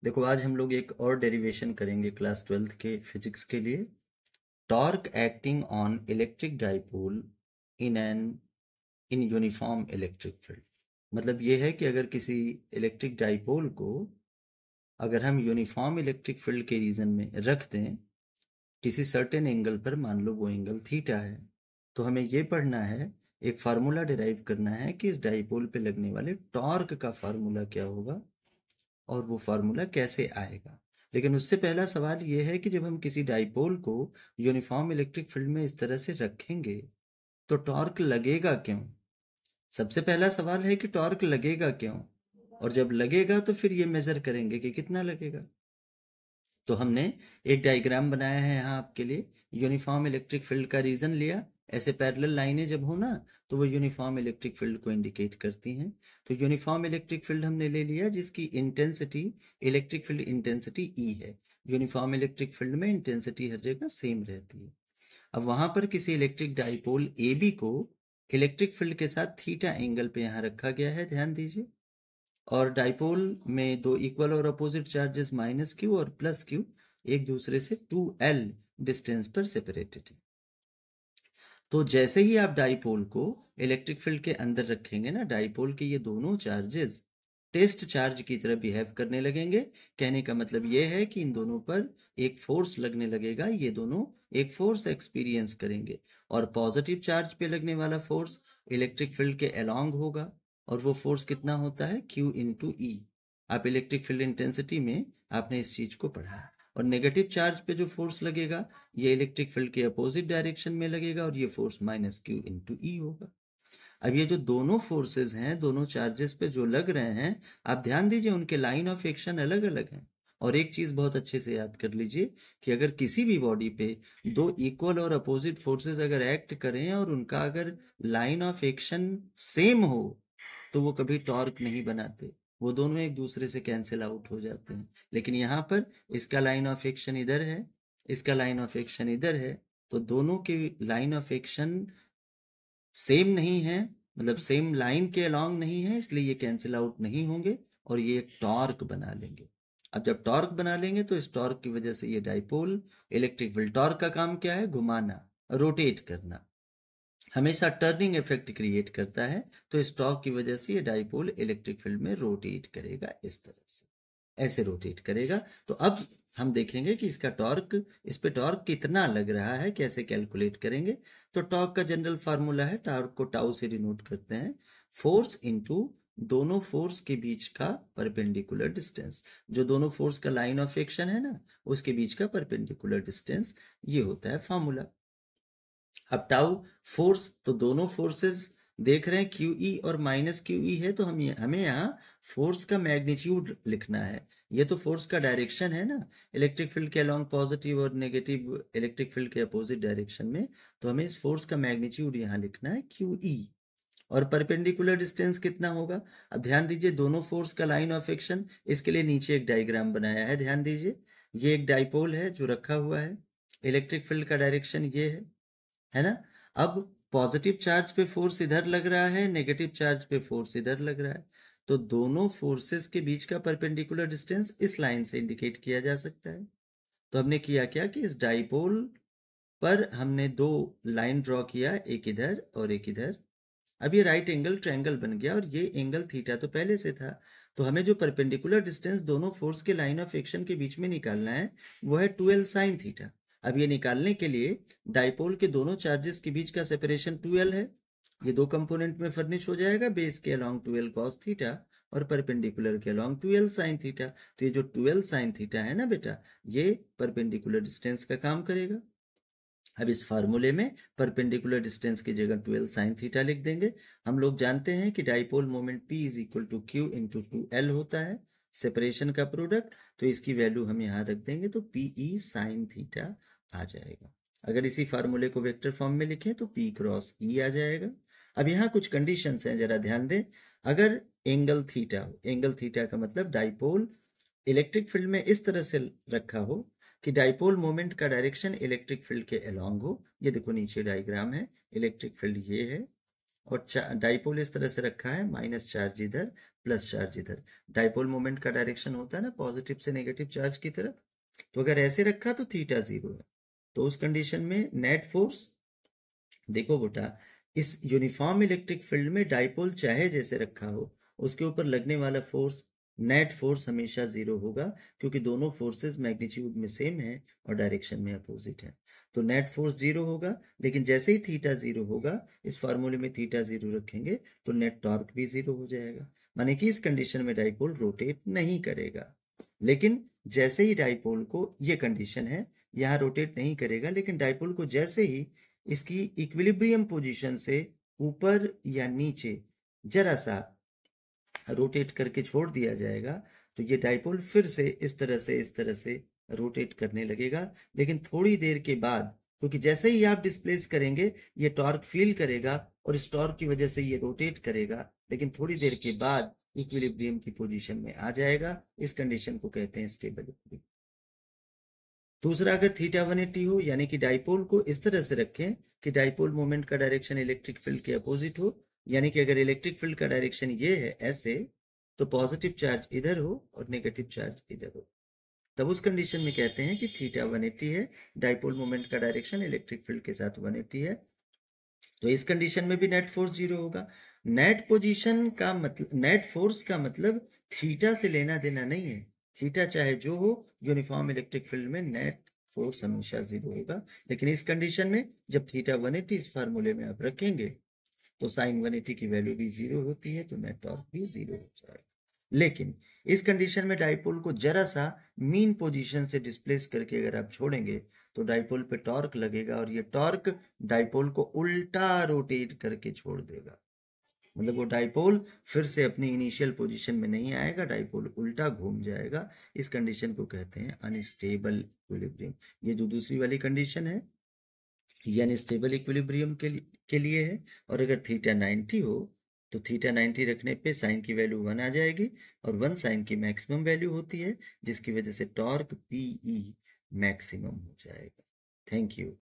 देखो आज हम लोग एक और डेरिवेशन करेंगे क्लास 12th के फिजिक्स के लिए। Torque acting on electric dipole in uniform electric field. मतलब ये है कि अगर किसी इलेक्ट्रिक डाइपोल को अगर हम यूनिफॉर्म इलेक्ट्रिक फील्ड के रीजन में रख दें किसी सर्टेन एंगल पर, मान लो वो एंगल थीटा है, तो हमें ये पढ़ना है, एक फार्मूला डिराइव करना है कि इस डाइपोल पे लगने वाले टॉर्क का फार्मूला क्या होगा और वो फार्मूला कैसे आएगा। लेकिन उससे पहला सवाल ये है कि जब हम किसी डाइपोल को यूनिफॉर्म इलेक्ट्रिक फील्ड में इस तरह से रखेंगे तो टॉर्क लगेगा क्यों। सबसे पहला सवाल है कि टॉर्क लगेगा क्यों, और जब लगेगा तो फिर ये मेजर करेंगे कि कितना लगेगा। तो हमने एक डायग्राम बनाया है यहाँ आपके लिए। यूनिफॉर्म इलेक्ट्रिक फील्ड का रीजन लिया। ऐसे पैरेलल लाइनें जब हो ना तो वो यूनिफॉर्म इलेक्ट्रिक फील्ड को इंडिकेट करती हैं। तो यूनिफॉर्म इलेक्ट्रिक फील्ड हमने ले लिया जिसकी इंटेंसिटी, इलेक्ट्रिक फील्ड इंटेंसिटी ई है। यूनिफॉर्म इलेक्ट्रिक फील्ड में इंटेंसिटी हर जगह सेम रहती है। अब वहां पर किसी इलेक्ट्रिक डाइपोल ए बी को इलेक्ट्रिक फील्ड के साथ थीटा एंगल पे यहाँ रखा गया है, ध्यान दीजिए। और डाइपोल में दो इक्वल और अपोजिट चार्जेस माइनस क्यू और प्लस क्यू एक दूसरे से 2l डिस्टेंस पर सेपरेटेड है। तो जैसे ही आप डाइपोल को इलेक्ट्रिक फील्ड के अंदर रखेंगे ना, डाइपोल के ये दोनों चार्जेस टेस्ट चार्ज की तरह बिहेव करने लगेंगे। कहने का मतलब ये है कि इन दोनों पर एक फोर्स लगने लगेगा, ये दोनों एक फोर्स एक्सपीरियंस करेंगे। और पॉजिटिव चार्ज पे लगने वाला फोर्स इलेक्ट्रिक फील्ड के अलोंग होगा, और वो फोर्स कितना होता है, Q इंटू ई। आप इलेक्ट्रिक फील्ड इंटेंसिटी में आपने इस चीज को पढ़ा है। और नेगेटिव चार्ज पे जो फोर्स लगेगा ये इलेक्ट्रिक फील्ड के अपोजिट डायरेक्शन में लगेगा, और ये फोर्स माइनस क्यू इंटू ई होगा। अब ये जो दोनों फोर्सेस हैं, दोनों चार्जेस पे जो लग रहे हैं, आप ध्यान दीजिए उनके लाइन ऑफ एक्शन अलग अलग हैं। और एक चीज बहुत अच्छे से याद कर लीजिए कि अगर किसी भी बॉडी पे दो इक्वल और अपोजिट फोर्सेस अगर एक्ट करें और उनका अगर लाइन ऑफ एक्शन सेम हो तो वो कभी टॉर्क नहीं बनाते, वो दोनों एक दूसरे से कैंसिल आउट हो जाते हैं। लेकिन यहाँ पर इसका लाइन ऑफ एक्शन इधर है, इसका लाइन ऑफ एक्शन इधर है, तो दोनों की लाइन ऑफ एक्शन सेम नहीं है, मतलब सेम लाइन के अलोंग नहीं है, इसलिए ये कैंसिल आउट नहीं होंगे और ये एक टॉर्क बना लेंगे। अब जब टॉर्क बना लेंगे तो इस टॉर्क की वजह से ये डाइपोल, इलेक्ट्रिक फील्ड टॉर्क का काम क्या है, घुमाना, रोटेट करना, हमेशा टर्निंग इफेक्ट क्रिएट करता है। तो इस टॉर्क की वजह से ये डाइपोल इलेक्ट्रिक फील्ड में रोटेट करेगा, इस तरह से ऐसे रोटेट करेगा। तो अब हम देखेंगे कि इसका टॉर्क, इस पे टॉर्क कितना लग रहा है, कैसे कैलकुलेट करेंगे। तो टॉर्क का जनरल फार्मूला है, टॉर्क को टाउ से डिनोट करते हैं, फोर्स इनटू दोनों फोर्स के बीच का परपेंडिकुलर डिस्टेंस। जो दोनों फोर्स का लाइन ऑफ एक्शन है ना, उसके बीच का परपेंडिकुलर डिस्टेंस, ये होता है फार्मूला। अब टाउ फोर्स, तो दोनों फोर्सेस देख रहे हैं क्यू ई और माइनस क्यू ई है, तो हमें यहाँ फोर्स का मैग्नीट्यूड लिखना है। ये तो फोर्स का डायरेक्शन है ना, इलेक्ट्रिक फील्ड के अलोंग पॉजिटिव और नेगेटिव इलेक्ट्रिक फील्ड के अपोजिट डायरेक्शन में। तो हमें इस फोर्स का मैग्नीट्यूड यहाँ लिखना है क्यू ई। और परपेंडिकुलर डिस्टेंस कितना होगा। अब ध्यान दीजिए दोनों फोर्स का लाइन ऑफ एक्शन, इसके लिए नीचे एक डायग्राम बनाया है, ध्यान दीजिए। ये एक डाइपोल है जो रखा हुआ है, इलेक्ट्रिक फील्ड का डायरेक्शन ये है ना। अब पॉजिटिव चार्ज पे फोर्स इधर लग रहा है, नेगेटिव चार्ज पे फोर्स इधर लग रहा है, तो दोनों फोर्सेस के बीच का परपेंडिकुलर डिस्टेंस इस लाइन से इंडिकेट किया जा सकता है। तो हमने किया क्या कि इस डाइपोल पर हमने दो लाइन ड्रॉ किया, एक इधर और एक इधर। अब ये राइट एंगल ट्रायंगल बन गया और ये एंगल थीटा तो पहले से था। तो हमें जो परपेंडिकुलर डिस्टेंस दोनों फोर्स के लाइन ऑफ एक्शन के बीच में निकालना है वो है 2l साइन थीटा। अब ये निकालने के लिए डाइपोल के दोनों चार्जेस के बीच का सेपरेशन 2l है, ये दो कंपोनेंट में फर्निश हो जाएगा, बेस के अलोंग 2l cos थीटा और परपेंडिकुलर के अलोंग 2l साइन थीटा। तो ये जो 2l साइन थीटा है ना बेटा, ये परपेंडिकुलर डिस्टेंस का काम करेगा। अब इस फार्मूले में परपेंडिकुलर डिस्टेंस की जगह 12 साइन थीटा लिख देंगे। हम लोग जानते हैं कि dipole moment P is equal to q into 2l होता है, सेपरेशन का प्रोडक्ट। तो इसकी वैल्यू हम यहाँ रख देंगे तो PE साइन थीटा आ जाएगा। अगर इसी फार्मूले को वेक्टर फॉर्म में लिखें तो P क्रॉस E आ जाएगा। अब यहाँ कुछ कंडीशंस हैं, जरा ध्यान दें। अगर एंगल थीटा हो, एंगल थीटा का मतलब डाइपोल इलेक्ट्रिक फील्ड में इस तरह से रखा हो कि डाइपोल मोमेंट का डायरेक्शन इलेक्ट्रिक फील्ड के अलोंग हो। ये देखो नीचे डायग्राम है, इलेक्ट्रिक फील्ड ये है और डाइपोल इस तरह से रखा है, माइनस चार्ज इधर प्लस चार्ज इधर। डाइपोल मोमेंट का डायरेक्शन होता है ना पॉजिटिव से नेगेटिव चार्ज की तरफ, तो अगर ऐसे रखा तो थीटा 0 है। तो उस कंडीशन में नेट फोर्स, देखो बेटा, इस यूनिफॉर्म इलेक्ट्रिक फील्ड में डाइपोल चाहे जैसे रखा हो, उसके ऊपर लगने वाला फोर्स, नेट फोर्स हमेशा 0 होगा, क्योंकि दोनों फोर्सेस मैग्नीट्यूड में सेम है और डायरेक्शन में अपोजिट है। तो नेट फोर्स 0 होगा, लेकिन जैसे ही थीटा 0 होगा, इस फार्मूले में थीटा 0 रखेंगे तो नेट टॉर्क भी 0 हो जाएगा। माने कि इस कंडीशन में डाइपोल रोटेट नहीं करेगा। लेकिन जैसे ही डाइपोल को, ये कंडीशन है, यहाँ रोटेट नहीं करेगा, लेकिन डाइपोल को जैसे ही इसकी इक्विलिब्रियम पोजीशन से ऊपर या नीचे जरा सा रोटेट करके छोड़ दिया जाएगा, तो ये डाइपोल फिर से इस तरह से रोटेट करने लगेगा। लेकिन थोड़ी देर के बाद, क्योंकि जैसे ही आप डिस्प्लेस करेंगे ये टॉर्क फील करेगा और इस टॉर्क की वजह से ये रोटेट करेगा, लेकिन थोड़ी देर के बाद इक्विलिब्रियम की पोजीशन में आ जाएगा। इस कंडीशन को कहते हैं स्टेबल इक्विलिब्रियम। दूसरा, अगर थीटा 180 हो, यानी कि डाइपोल को इस तरह से रखें कि डाइपोल मोमेंट का डायरेक्शन इलेक्ट्रिक फील्ड के अपोजिट हो, यानी कि अगर इलेक्ट्रिक फील्ड का डायरेक्शन ये है ऐसे, तो पॉजिटिव चार्ज इधर हो और नेगेटिव चार्ज इधर हो, तब उस कंडीशन में कहते हैं कि थीटा 180 है, डाइपोल मोमेंट का डायरेक्शन इलेक्ट्रिक फील्ड के साथ 180 है। तो इस कंडीशन में भी नेट फोर्स 0 होगा। नेट पोजीशन का मतलब, नेट फोर्स का मतलब थीटा से लेना देना नहीं है। थीटा चाहे जो हो, यूनिफॉर्म इलेक्ट्रिक फील्ड में नेट फोर्स हमेशा 0 होगा। लेकिन इस कंडीशन में जब थीटा 180 इस फार्मूले में आप रखेंगे, तो साइन 180 की वैल्यू भी 0 होती है, तो नेट टॉर्क भी 0 हो जाएगा। लेकिन इस कंडीशन में डाइपोल को जरा सा मीन पोजीशन से डिस्प्लेस करके अगर आप छोड़ेंगे, तो डाइपोल पे टॉर्क लगेगा और ये टॉर्क डाइपोल को उल्टा रोटेट करके छोड़ देगा। मतलब वो डाइपोल फिर से अपनी इनिशियल पोजीशन में नहीं आएगा, डाइपोल उल्टा घूम जाएगा। इस कंडीशन को कहते हैं अनस्टेबल इक्विलिब्रियम। ये जो दूसरी वाली कंडीशन है, ये अनस्टेबल इक्विलिब्रियम के लिए है। और अगर थीटा 90 हो, तो थीटा 90 रखने पे साइन की वैल्यू 1 आ जाएगी, और 1 साइन की मैक्सिमम वैल्यू होती है, जिसकी वजह से टॉर्क पीई मैक्सिमम हो जाएगा। Thank you.